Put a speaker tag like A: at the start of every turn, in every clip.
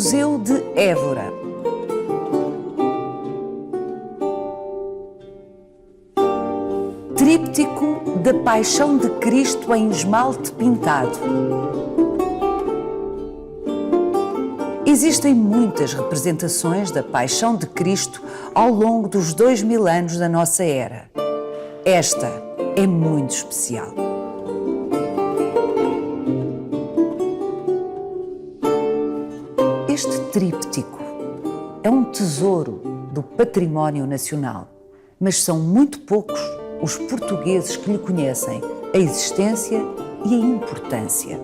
A: Museu de Évora. Tríptico da Paixão de Cristo em esmalte pintado. Existem muitas representações da Paixão de Cristo ao longo dos 2000 anos da nossa era. Esta é muito especial. Este tríptico é um tesouro do património nacional, mas são muito poucos os portugueses que lhe conhecem a existência e a importância.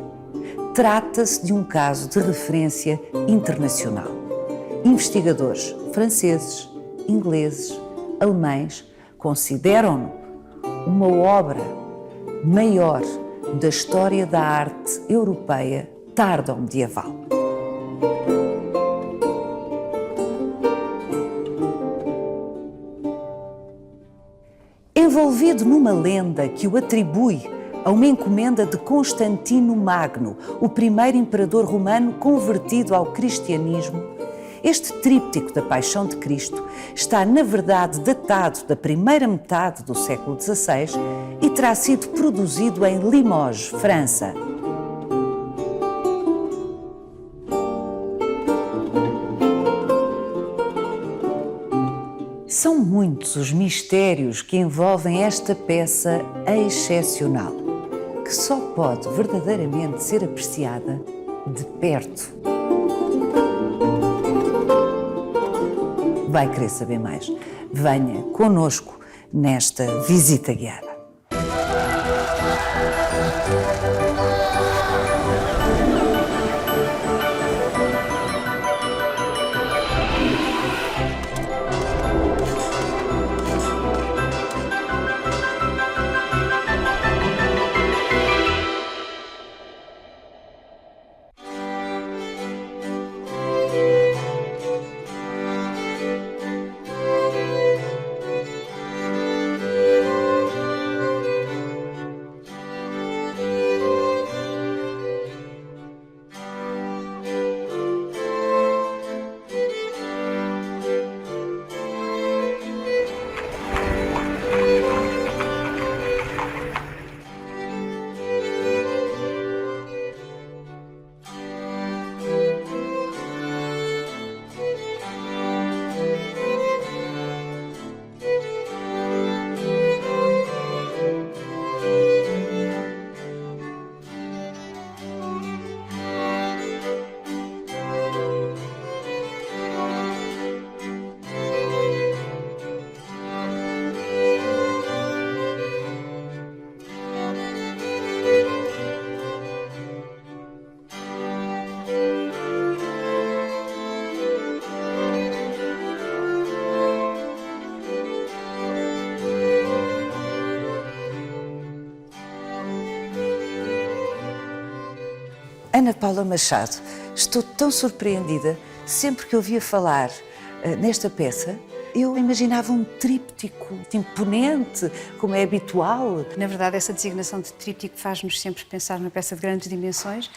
A: Trata-se de um caso de referência internacional. Investigadores franceses, ingleses, alemães consideram-no uma obra maior da história da arte europeia tardo-medieval. Envolvido numa lenda que o atribui a uma encomenda de Constantino Magno, o primeiro imperador romano convertido ao cristianismo, este tríptico da Paixão de Cristo está, na verdade, datado da primeira metade do século XVI e terá sido produzido em Limoges, França. São muitos os mistérios que envolvem esta peça excepcional, que só pode verdadeiramente ser apreciada de perto. Vai querer saber mais? Venha connosco nesta visita guiada. Ana Paula Machado, estou tão surpreendida. Sempre que ouvia falar nesta peça, eu imaginava um tríptico imponente, como é habitual.
B: Na verdade, essa designação de tríptico faz-nos sempre pensar numa peça de grandes dimensões,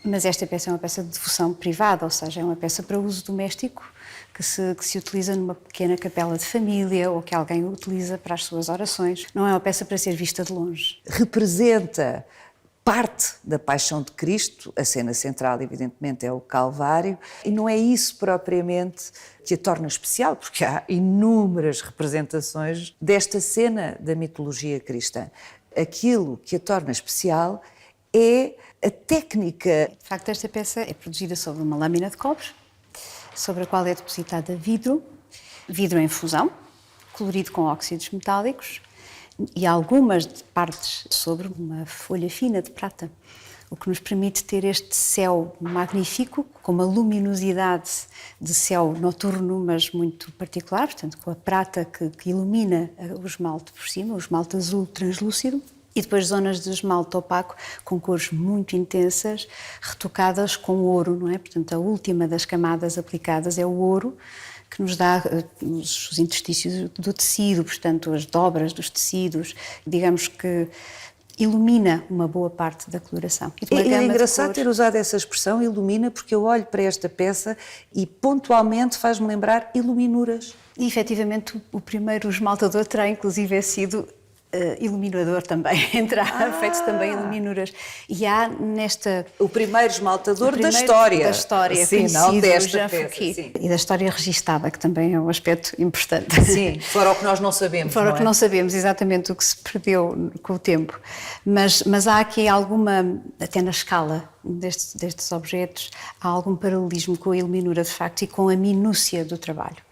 B: mas esta peça é uma peça de devoção privada, ou seja, é uma peça para uso doméstico que se utiliza numa pequena capela de família ou que alguém utiliza para as suas orações. Não é uma peça para ser vista de longe.
A: Representa parte da Paixão de Cristo, a cena central, evidentemente, é o Calvário, e não é isso propriamente que a torna especial, porque há inúmeras representações desta cena da mitologia cristã. Aquilo que a torna especial é a técnica.
B: De facto, esta peça é produzida sobre uma lâmina de cobre, sobre a qual é depositada vidro em fusão, colorido com óxidos metálicos, e algumas partes sobre uma folha fina de prata, o que nos permite ter este céu magnífico, com uma luminosidade de céu noturno, mas muito particular, portanto, com a prata que ilumina o esmalte por cima, o esmalte azul translúcido, e depois zonas de esmalte opaco com cores muito intensas, retocadas com ouro, não é? Portanto, a última das camadas aplicadas é o ouro, que nos dá os interstícios do tecido, portanto, as dobras dos tecidos. Digamos que ilumina uma boa parte da coloração.
A: E é engraçado ter usado essa expressão, ilumina, porque eu olho para esta peça e pontualmente faz-me lembrar iluminuras.
B: E efetivamente o primeiro esmaltador terá inclusive sido iluminador também, feito também iluminuras. E há nesta...
A: O primeiro esmaltador da história.
B: Da história,
A: sim, não desta peça.
B: Sim. E da história registada, que também é um aspecto importante.
A: Sim, fora o que nós não sabemos.
B: Fora
A: não
B: o que não sabemos, exatamente o que se perdeu com o tempo. Mas há aqui alguma, até na escala destes objetos, há algum paralelismo com a iluminura de facto e com a minúcia do trabalho.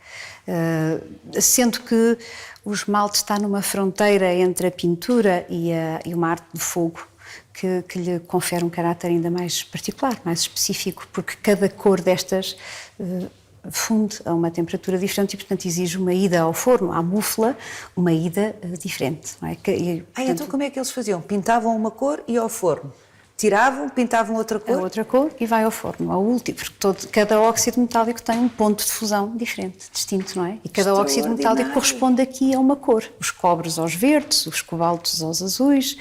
B: Sendo que o esmalte está numa fronteira entre a pintura e uma arte de fogo que lhe confere um caráter ainda mais particular, mais específico, porque cada cor destas funde a uma temperatura diferente e, portanto, exige uma ida ao forno, à mufla, uma ida diferente. Não é?
A: Portanto, então como é que eles faziam? Pintavam uma cor e ao forno? Tiravam, pintavam outra cor?
B: A outra cor e vai ao forno, ao último, porque cada óxido metálico tem um ponto de fusão diferente, distinto, não é? E cada óxido metálico corresponde aqui a uma cor. Os cobres aos verdes, os cobaltos aos azuis,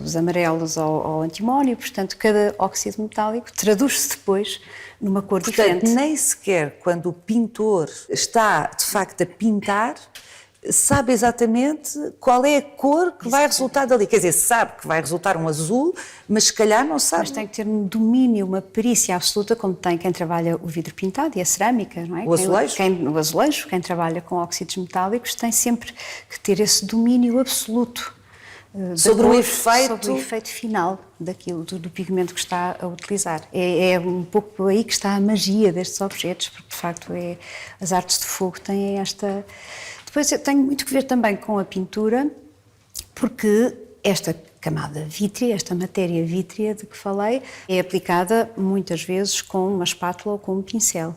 B: os amarelos ao antimónio, portanto, cada óxido metálico traduz-se depois numa cor diferente.
A: Portanto, nem sequer quando o pintor está, de facto, a pintar, sabe exatamente qual é a cor que vai resultar dali. Quer dizer, sabe que vai resultar um azul, mas se calhar não sabe.
B: Mas tem que ter um domínio, uma perícia absoluta, como tem quem trabalha o vidro pintado e a cerâmica, não é?
A: O azulejo.
B: O azulejo, quem trabalha com óxidos metálicos, tem sempre que ter esse domínio absoluto
A: sobre o
B: efeito final daquilo, do pigmento que está a utilizar. É um pouco aí que está a magia destes objetos, porque de facto as artes de fogo têm esta... Depois eu tenho muito que ver também com a pintura, porque esta camada vítrea, esta matéria vítrea de que falei, é aplicada muitas vezes com uma espátula ou com um pincel.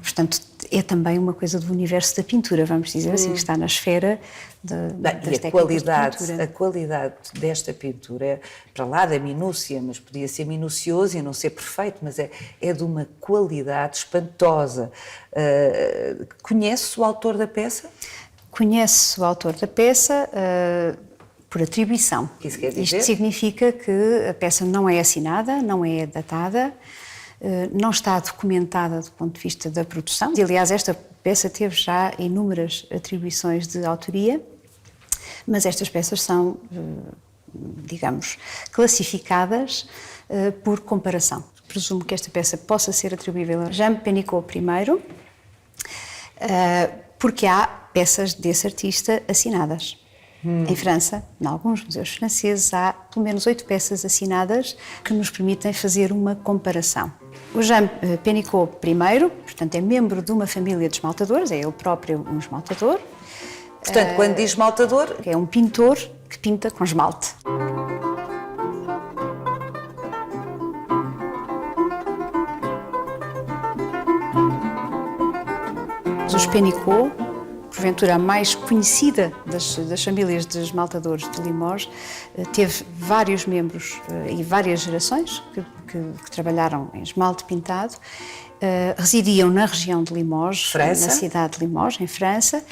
B: Portanto, é também uma coisa do universo da pintura, vamos dizer assim, que está na esfera das técnicas de pintura.
A: A qualidade desta pintura, para lá da minúcia, mas podia ser minucioso e não ser perfeito, mas é de uma qualidade espantosa. Conhece o autor da peça?
B: Conhece o autor da peça por atribuição.
A: O que isso quer dizer?
B: Isto significa que a peça não é assinada, não é datada, não está documentada do ponto de vista da produção. E, aliás, esta peça teve já inúmeras atribuições de autoria, mas estas peças são, digamos, classificadas por comparação. Presumo que esta peça possa ser atribuível a Jean Pénicaud I, porque há peças desse artista assinadas. Em França, em alguns museus franceses, há pelo menos 8 peças assinadas que nos permitem fazer uma comparação. O Jean Pénicaud I, portanto, é membro de uma família de esmaltadores, é ele próprio um esmaltador.
A: Portanto, quando diz esmaltador...
B: É um pintor que pinta com esmalte. Os Pénicaud, porventura a mais conhecida das famílias de esmaltadores de Limoges, teve vários membros e várias gerações que trabalharam em esmalte pintado, residiam na região de Limoges,
A: França?
B: Na cidade de Limoges, em França,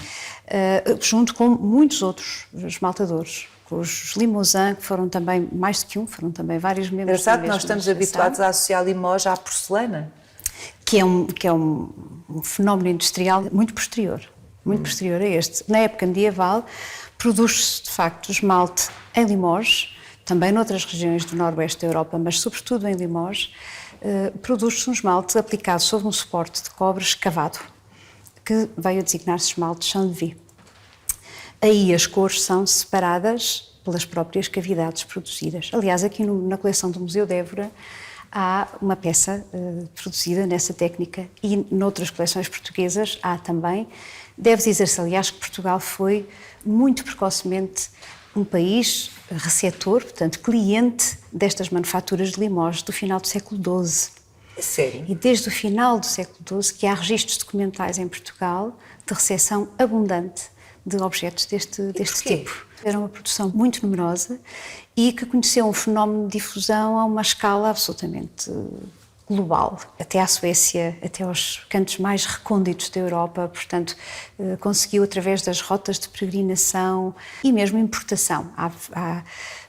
B: junto com muitos outros esmaltadores. Os Limousin, que foram também mais do que um, foram também vários membros da mesma
A: nós estamos
B: geração.
A: habituados a associar Limoges à porcelana.
B: Que é um fenómeno industrial muito posterior a este. Na época medieval, produz-se, de facto, esmalte em Limoges, também noutras regiões do noroeste da Europa, mas sobretudo em Limoges, produz-se um esmalte aplicado sobre um suporte de cobre escavado, que veio a designar-se esmalte Chant-de-Vie. Aí as cores são separadas pelas próprias cavidades produzidas. Aliás, aqui na coleção do Museu de Évora, há uma peça produzida nessa técnica e noutras coleções portuguesas há também. Deve dizer-se, aliás, que Portugal foi muito precocemente um país receptor, portanto, cliente destas manufaturas de Limoges do final do século XII.
A: Sério?
B: E desde o final do século XII que há registros documentais em Portugal de recepção abundante de objetos deste tipo. Era uma produção muito numerosa e que conheceu um fenómeno de difusão a uma escala absolutamente global, até à Suécia, até aos cantos mais recônditos da Europa, portanto, conseguiu através das rotas de peregrinação e mesmo importação. Há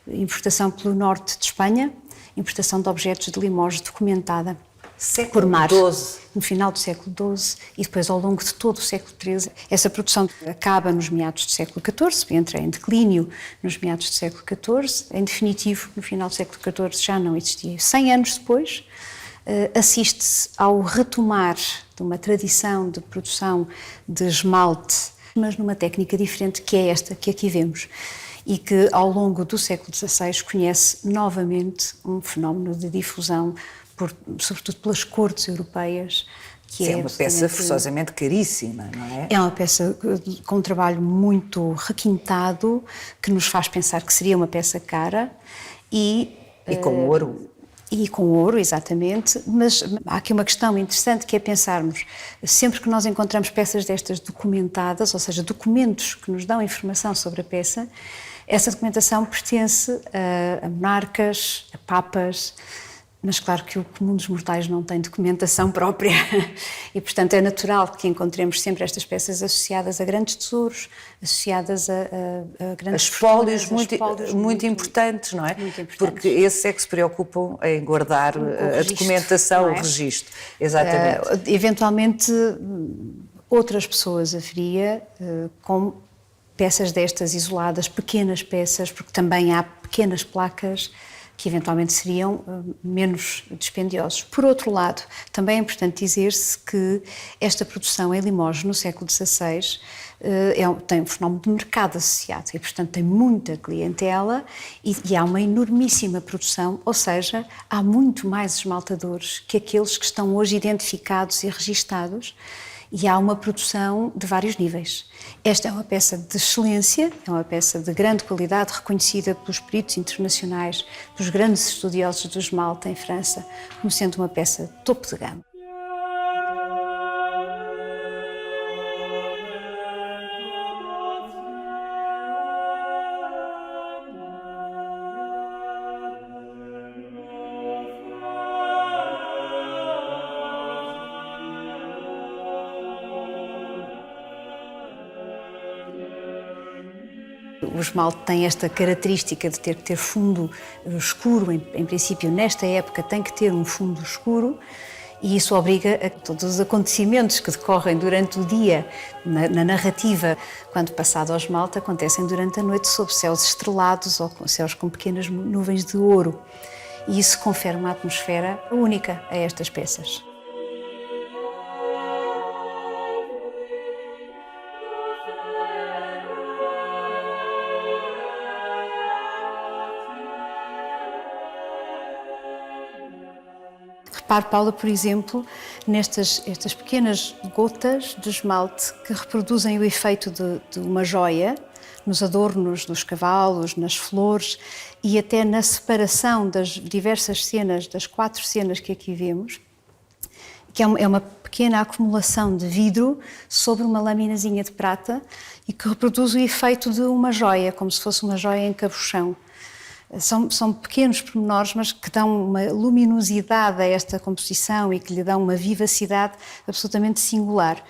B: importação pelo norte de Espanha, importação de objetos de Limoges documentada por mar, no final do século XII e depois ao longo de todo o século XIII. Essa produção acaba nos meados do século XIV, entra em declínio nos meados do século XIV, em definitivo, no final do século XIV já não existia. 100 anos depois, assiste-se ao retomar de uma tradição de produção de esmalte, mas numa técnica diferente, que é esta que aqui vemos, e que ao longo do século XVI conhece novamente um fenómeno de difusão, sobretudo pelas cortes europeias.
A: Que é uma peça forçosamente caríssima, não é?
B: É uma peça com um trabalho muito requintado, que nos faz pensar que seria uma peça cara
A: e com ouro.
B: E com ouro, exatamente, mas há aqui uma questão interessante que é pensarmos, sempre que nós encontramos peças destas documentadas, ou seja, documentos que nos dão informação sobre a peça, essa documentação pertence a monarcas, a papas, mas claro que o comum dos mortais não tem documentação própria e, portanto, é natural que encontremos sempre estas peças associadas a grandes tesouros, associadas a grandes
A: espólios muito importantes, não é?
B: Muito importantes.
A: Porque esses é que se preocupam em guardar a documentação, o registro. Exatamente.
B: Eventualmente, outras pessoas haveria com peças destas isoladas, pequenas peças, porque também há pequenas placas que eventualmente seriam menos dispendiosos. Por outro lado, também é importante dizer-se que esta produção em Limoges, no século XVI, tem um fenómeno de mercado associado e, portanto, tem muita clientela e há uma enormíssima produção, ou seja, há muito mais esmaltadores que aqueles que estão hoje identificados e registados, e há uma produção de vários níveis. Esta é uma peça de excelência, é uma peça de grande qualidade, reconhecida pelos peritos internacionais, pelos grandes estudiosos do esmalte em França, como sendo uma peça topo de gama. O esmalte tem esta característica de ter que ter fundo escuro, em princípio, nesta época tem que ter um fundo escuro e isso obriga a que todos os acontecimentos que decorrem durante o dia na narrativa, quando passado ao esmalte, acontecem durante a noite sob céus estrelados ou céus com pequenas nuvens de ouro. E isso confere uma atmosfera única a estas peças. Repare, Paula, por exemplo, nestas pequenas gotas de esmalte que reproduzem o efeito de uma joia, nos adornos dos cavalos, nas flores e até na separação das diversas cenas, das 4 cenas que aqui vemos, que é uma pequena acumulação de vidro sobre uma laminazinha de prata e que reproduz o efeito de uma joia, como se fosse uma joia em cabochão. São pequenos pormenores, mas que dão uma luminosidade a esta composição e que lhe dão uma vivacidade absolutamente singular.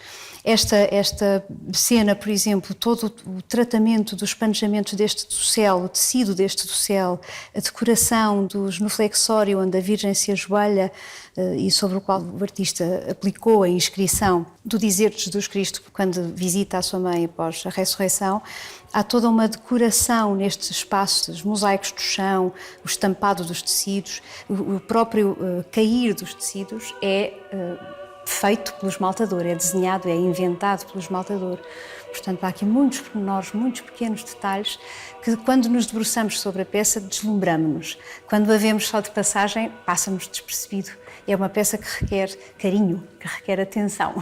B: Esta cena, por exemplo, todo o tratamento dos espanejamentos deste dossel, o tecido deste dossel, a decoração do genuflexório onde a Virgem se ajoelha e sobre o qual o artista aplicou a inscrição do dizer de Jesus Cristo quando visita a sua mãe após a ressurreição, há toda uma decoração nestes espaços, os mosaicos do chão, o estampado dos tecidos, o próprio cair dos tecidos é feito pelo esmaltador, é desenhado, é inventado pelo esmaltador. Portanto, há aqui muitos pormenores, muitos pequenos detalhes que, quando nos debruçamos sobre a peça, deslumbramos-nos. Quando a vemos só de passagem, passa-nos despercebido. É uma peça que requer carinho, que requer atenção.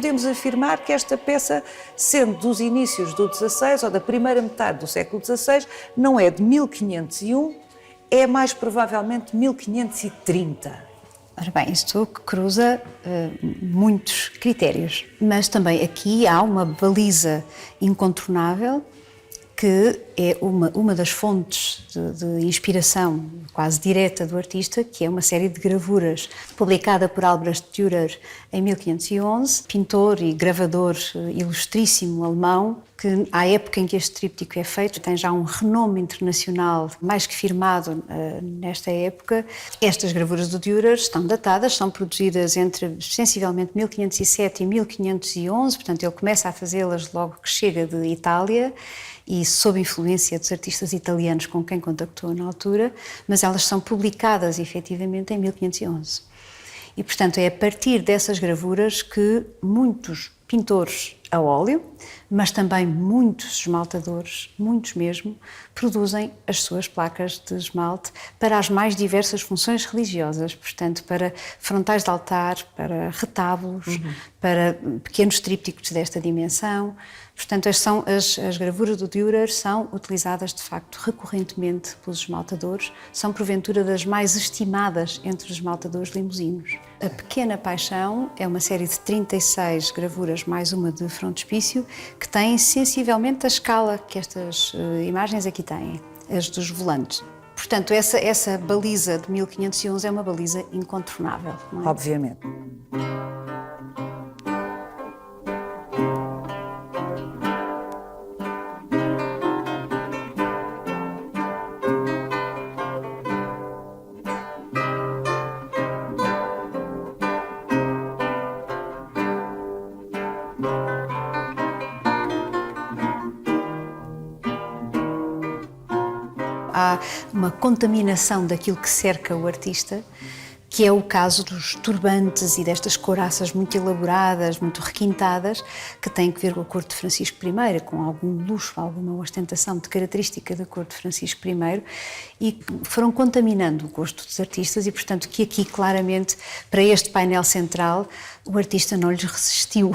A: podemos afirmar que esta peça, sendo dos inícios do XVI ou da primeira metade do século XVI, não é de 1501, é mais provavelmente 1530.
B: Ora bem, isto cruza muitos critérios, mas também aqui há uma baliza incontornável que é uma das fontes de inspiração quase direta do artista, que é uma série de gravuras publicada por Albrecht Dürer em 1511, pintor e gravador ilustríssimo alemão, que à época em que este tríptico é feito tem já um renome internacional mais que firmado nesta época. Estas gravuras do Dürer estão datadas, são produzidas entre sensivelmente 1507 e 1511, portanto ele começa a fazê-las logo que chega de Itália e sob influência dos artistas italianos com quem contactou na altura, mas elas são publicadas efetivamente em 1511. E, portanto, é a partir dessas gravuras que muitos pintores a óleo, mas também muitos esmaltadores, muitos mesmo, produzem as suas placas de esmalte para as mais diversas funções religiosas, portanto, para frontais de altar, para retábulos, para pequenos trípticos desta dimensão. Portanto, as gravuras do Dürer são utilizadas, de facto, recorrentemente pelos esmaltadores, são, porventura, das mais estimadas entre os esmaltadores limusinos. A Pequena Paixão é uma série de 36 gravuras, mais uma de frontispício, que tem sensivelmente a escala que estas imagens aqui têm, as dos volantes. Portanto, essa baliza de 1511 é uma baliza incontornável, não é?
A: Obviamente.
B: Há uma contaminação daquilo que cerca o artista, que é o caso dos turbantes e destas couraças muito elaboradas, muito requintadas, que têm que ver com a corte de Francisco I, com algum luxo, alguma ostentação de característica da corte de Francisco I, e foram contaminando o gosto dos artistas e, portanto, que aqui, claramente, para este painel central, o artista não lhes resistiu.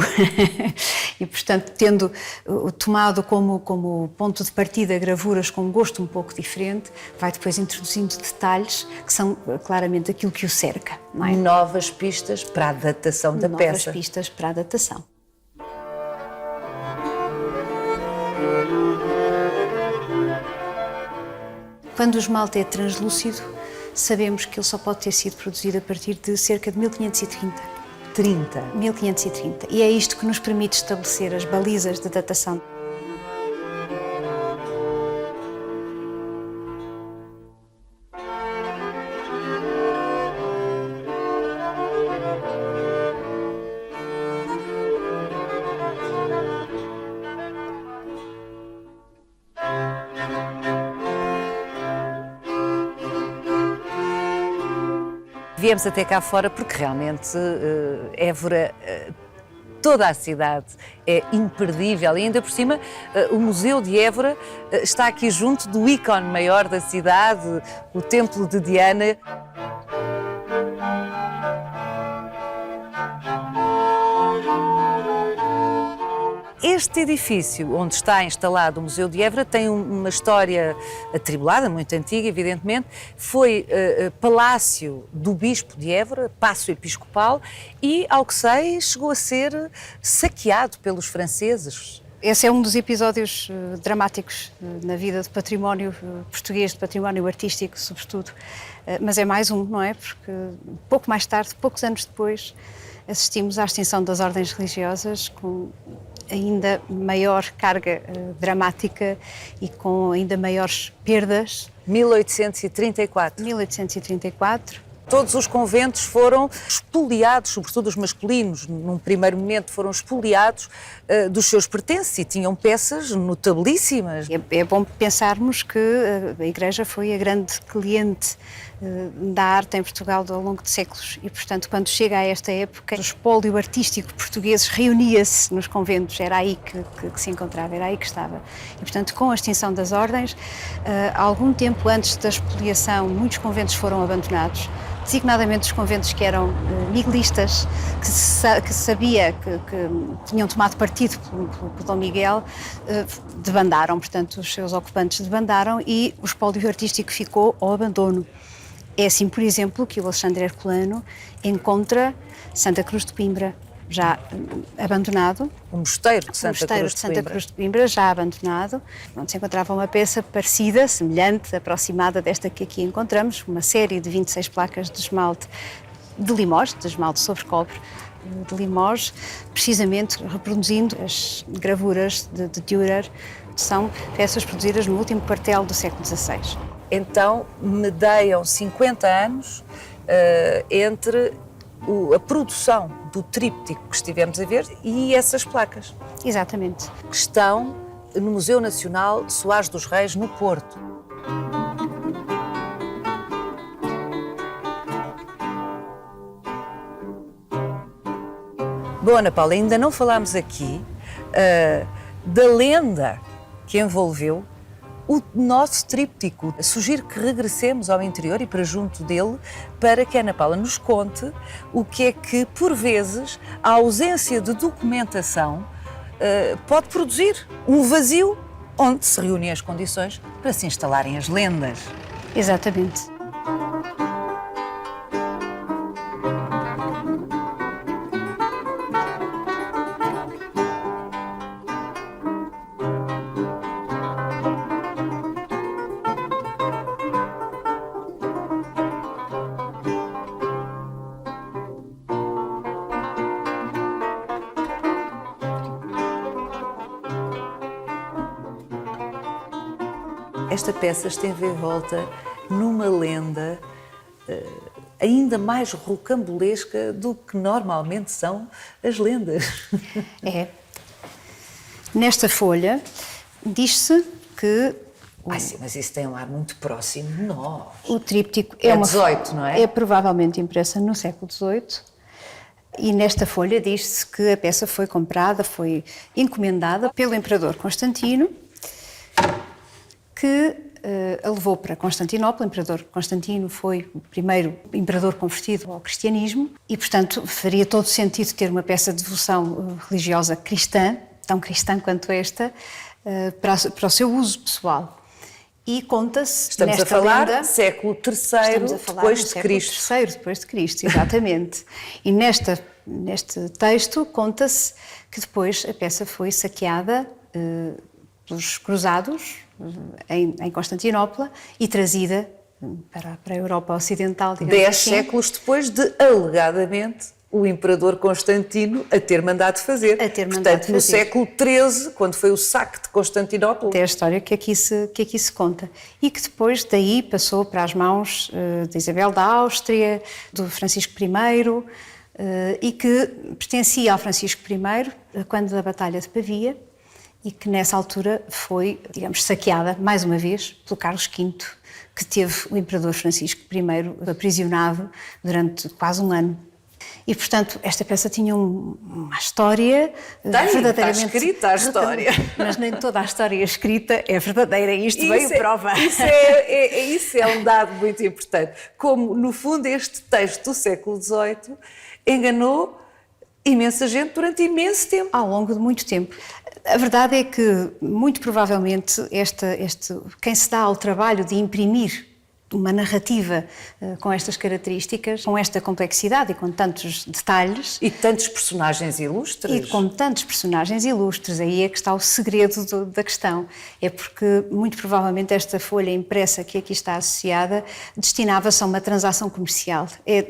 B: E, portanto, tendo tomado como ponto de partida gravuras com um gosto um pouco diferente, vai depois introduzindo detalhes que são claramente aquilo que o cerca. Não é?
A: Novas pistas para a datação da peça.
B: Novas pistas para a datação. Quando o esmalte é translúcido, sabemos que ele só pode ter sido produzido a partir de cerca de 1530. 1530. E é isto que nos permite estabelecer as balizas de datação.
A: Viemos até cá fora porque realmente Évora, toda a cidade é imperdível e ainda por cima o Museu de Évora está aqui junto do ícone maior da cidade, o Templo de Diana. Este edifício onde está instalado o Museu de Évora tem uma história atribulada, muito antiga, evidentemente. Foi palácio do Bispo de Évora, Paço Episcopal, e, ao que sei, chegou a ser saqueado pelos franceses.
B: Esse é um dos episódios dramáticos na vida de património português, de património artístico, sobretudo. Mas é mais um, não é? Porque pouco mais tarde, poucos anos depois, assistimos à extinção das ordens religiosas com ainda maior carga dramática e com ainda maiores perdas.
A: 1834.
B: 1834.
A: Todos os conventos foram expoliados, sobretudo os masculinos, num primeiro momento foram expoliados dos seus pertences e tinham peças notabilíssimas.
B: É bom pensarmos que a Igreja foi a grande cliente da arte em Portugal ao longo de séculos e, portanto, quando chega a esta época, o espólio artístico português reunia-se nos conventos, era aí que se encontrava, era aí que estava. E, portanto, com a extinção das ordens, algum tempo antes da expoliação, muitos conventos foram abandonados. designadamente os conventos que eram miguelistas, que sabia que tinham tomado partido por Dom Miguel, debandaram, portanto, os seus ocupantes debandaram e o espólio artístico ficou ao abandono. É assim, por exemplo, que o Alexandre Herculano encontra Santa Cruz de Coimbra, já abandonado.
A: O mosteiro de Santa
B: Cruz de Coimbra, já abandonado, onde se encontrava uma peça parecida, semelhante, aproximada desta que aqui encontramos, uma série de 26 placas de esmalte de Limoges, de esmalte sobre cobre de Limoges, precisamente reproduzindo as gravuras de Dürer. São peças produzidas no último quartel do século XVI.
A: Então, medeiam 50 anos entre a produção do tríptico que estivemos a ver e essas placas.
B: Exatamente.
A: Que estão no Museu Nacional de Soares dos Reis, no Porto. Bom, Ana Paula, ainda não falámos aqui da lenda que envolveu o nosso tríptico. Sugiro que regressemos ao interior e para junto dele para que a Ana Paula nos conte o que é que, por vezes, a ausência de documentação pode produzir um vazio onde se reúnem as condições para se instalarem as lendas.
B: Exatamente.
A: Esta peça esteve envolta numa lenda ainda mais rocambolesca do que normalmente são as lendas.
B: É. Nesta folha diz-se que
A: Sim, mas isso tem um ar muito próximo de nós.
B: o tríptico
A: É 18, não é?
B: É provavelmente impressa no século XVIII. E nesta folha diz-se que a peça foi comprada, foi encomendada pelo imperador Constantino, que a levou para Constantinopla. O imperador Constantino foi o primeiro imperador convertido ao cristianismo e, portanto, faria todo sentido ter uma peça de devoção religiosa cristã, tão cristã quanto esta, para o seu uso pessoal. E conta-se
A: Estamos
B: nesta
A: a falar
B: lenda,
A: século III depois de Cristo.
B: III depois de Cristo, exatamente. E neste texto conta-se que depois a peça foi saqueada pelos cruzados em Constantinopla e trazida para a Europa Ocidental, digamos
A: 10
B: assim.
A: séculos depois de, alegadamente, o imperador Constantino a ter mandado fazer. Portanto, no século XIII, quando foi o saque de Constantinopla.
B: É a história que aqui se conta. E que depois daí passou para as mãos de Isabel da Áustria, do Francisco I, e que pertencia ao Francisco I quando da Batalha de Pavia, e que nessa altura foi, digamos, saqueada, mais uma vez, pelo Carlos V, que teve o imperador Francisco I aprisionado durante quase um ano. E, portanto, esta peça tinha uma história verdadeiramente...
A: Está escrita a história.
B: Mas nem toda a história escrita é verdadeira, e isto veio prova.
A: Isso é um dado muito importante. Como, no fundo, este texto do século XVIII enganou imensa gente durante imenso tempo.
B: Ao longo de muito tempo. A verdade é que, muito provavelmente, quem se dá ao trabalho de imprimir uma narrativa com estas características, com esta complexidade e com tantos detalhes...
A: E tantos personagens ilustres.
B: E com tantos personagens ilustres, aí é que está o segredo da questão. É porque, muito provavelmente, esta folha impressa que aqui está associada destinava-se a uma transação comercial. É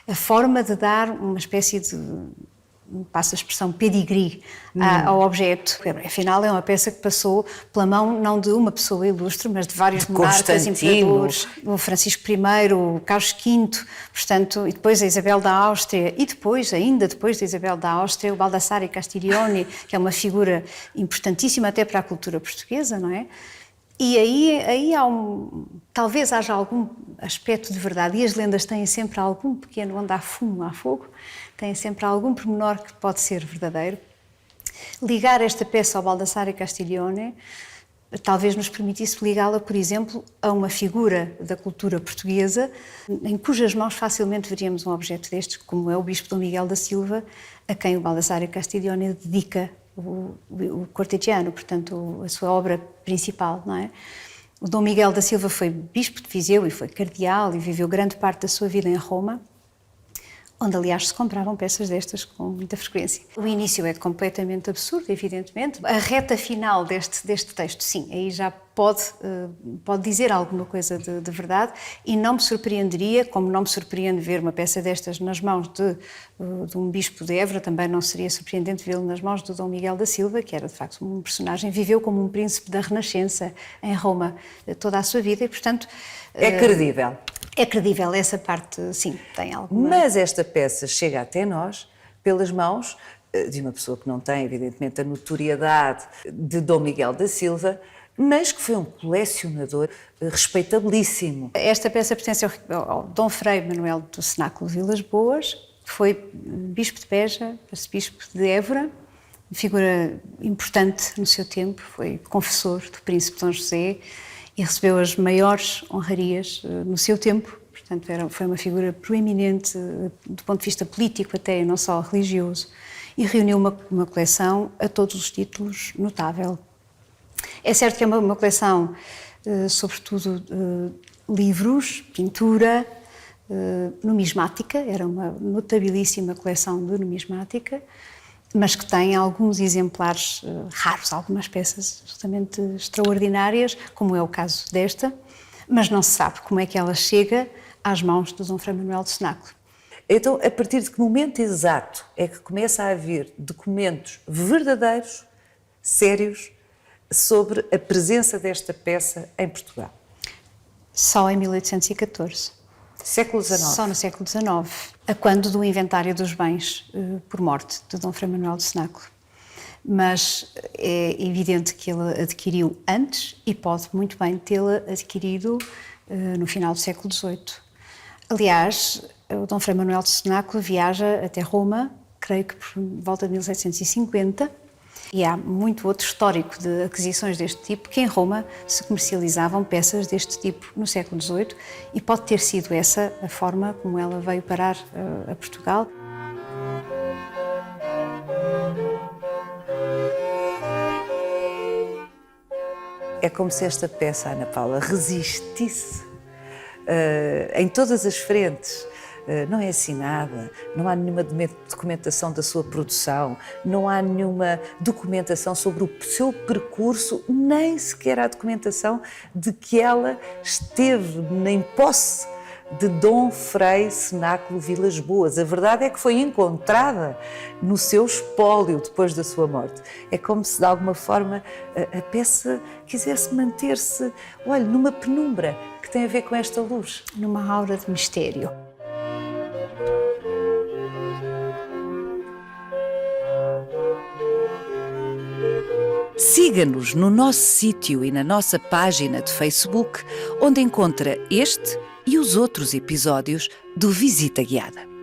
B: a forma de dar uma espécie de... passa a expressão pedigree ao objeto. Afinal, é uma peça que passou pela mão não de uma pessoa ilustre, mas de vários monarcas, imperadores, o Francisco I, o Carlos V, portanto, e depois a Isabel da Áustria, e depois, ainda depois da Isabel da Áustria, o Baldassare Castiglione, que é uma figura importantíssima até para a cultura portuguesa, não é? E aí talvez haja algum aspecto de verdade, e as lendas têm sempre algum pequeno, onde há fumo, há fogo, têm sempre algum pormenor que pode ser verdadeiro. Ligar esta peça ao Baldassare Castiglione talvez nos permitisse ligá-la, por exemplo, a uma figura da cultura portuguesa em cujas mãos facilmente veríamos um objeto destes, como é o bispo Dom Miguel da Silva, a quem o Baldassare Castiglione dedica o Cortegiano, portanto, a sua obra principal, não é? O Dom Miguel da Silva foi bispo de Viseu e foi cardeal e viveu grande parte da sua vida em Roma, onde, aliás, se compravam peças destas com muita frequência. O início é completamente absurdo, evidentemente. A reta final deste texto, sim, aí já pode dizer alguma coisa de verdade e não me surpreenderia, como não me surpreende ver uma peça destas nas mãos de um bispo de Évora, também não seria surpreendente vê-lo nas mãos do Dom Miguel da Silva, que era, de facto, um personagem, viveu como um príncipe da Renascença em Roma toda a sua vida e, portanto...
A: É credível.
B: É credível, essa parte, sim, tem alguma...
A: Mas esta peça chega até nós pelas mãos de uma pessoa que não tem, evidentemente, a notoriedade de Dom Miguel da Silva, mas que foi um colecionador respeitabilíssimo.
B: Esta peça pertence ao Dom Frei Manuel do Cenáculo Vilas Boas, que foi bispo de Beja, arcebispo de Évora, figura importante no seu tempo, foi confessor do príncipe Dom José, e recebeu as maiores honrarias no seu tempo, portanto foi uma figura proeminente do ponto de vista político até, e não só religioso, e reuniu uma coleção a todos os títulos notável. É certo que é uma coleção, sobretudo, livros, pintura, numismática, era uma notabilíssima coleção de numismática, mas que tem alguns exemplares raros, algumas peças absolutamente extraordinárias, como é o caso desta, mas não se sabe como é que ela chega às mãos do Dom Frei Manuel do Cenáculo.
A: Então, a partir de que momento exato é que começa a haver documentos verdadeiros, sérios, sobre a presença desta peça em Portugal?
B: Só em 1814.
A: Século XIX?
B: Só no século XIX, a quando do inventário dos bens por morte de Dom Frei Manuel do Cenáculo. Mas é evidente que ele adquiriu antes e pode muito bem tê-la adquirido no final do século XVIII. Aliás, o Dom Frei Manuel do Cenáculo viaja até Roma, creio que por volta de 1750, e há muito outro histórico de aquisições deste tipo, que em Roma se comercializavam peças deste tipo no século XVIII, e pode ter sido essa a forma como ela veio parar a Portugal.
A: É como se esta peça, Ana Paula, resistisse em todas as frentes. Não é assinada, não há nenhuma documentação da sua produção, não há nenhuma documentação sobre o seu percurso, nem sequer há documentação de que ela esteve em posse de Dom Frei Cenáculo Vilas Boas. A verdade é que foi encontrada no seu espólio depois da sua morte. É como se, de alguma forma, a peça quisesse manter-se, olha, numa penumbra que tem a ver com esta luz.
B: Numa aura de mistério.
A: Siga-nos no nosso sítio e na nossa página de Facebook, onde encontra este e os outros episódios do Visita Guiada.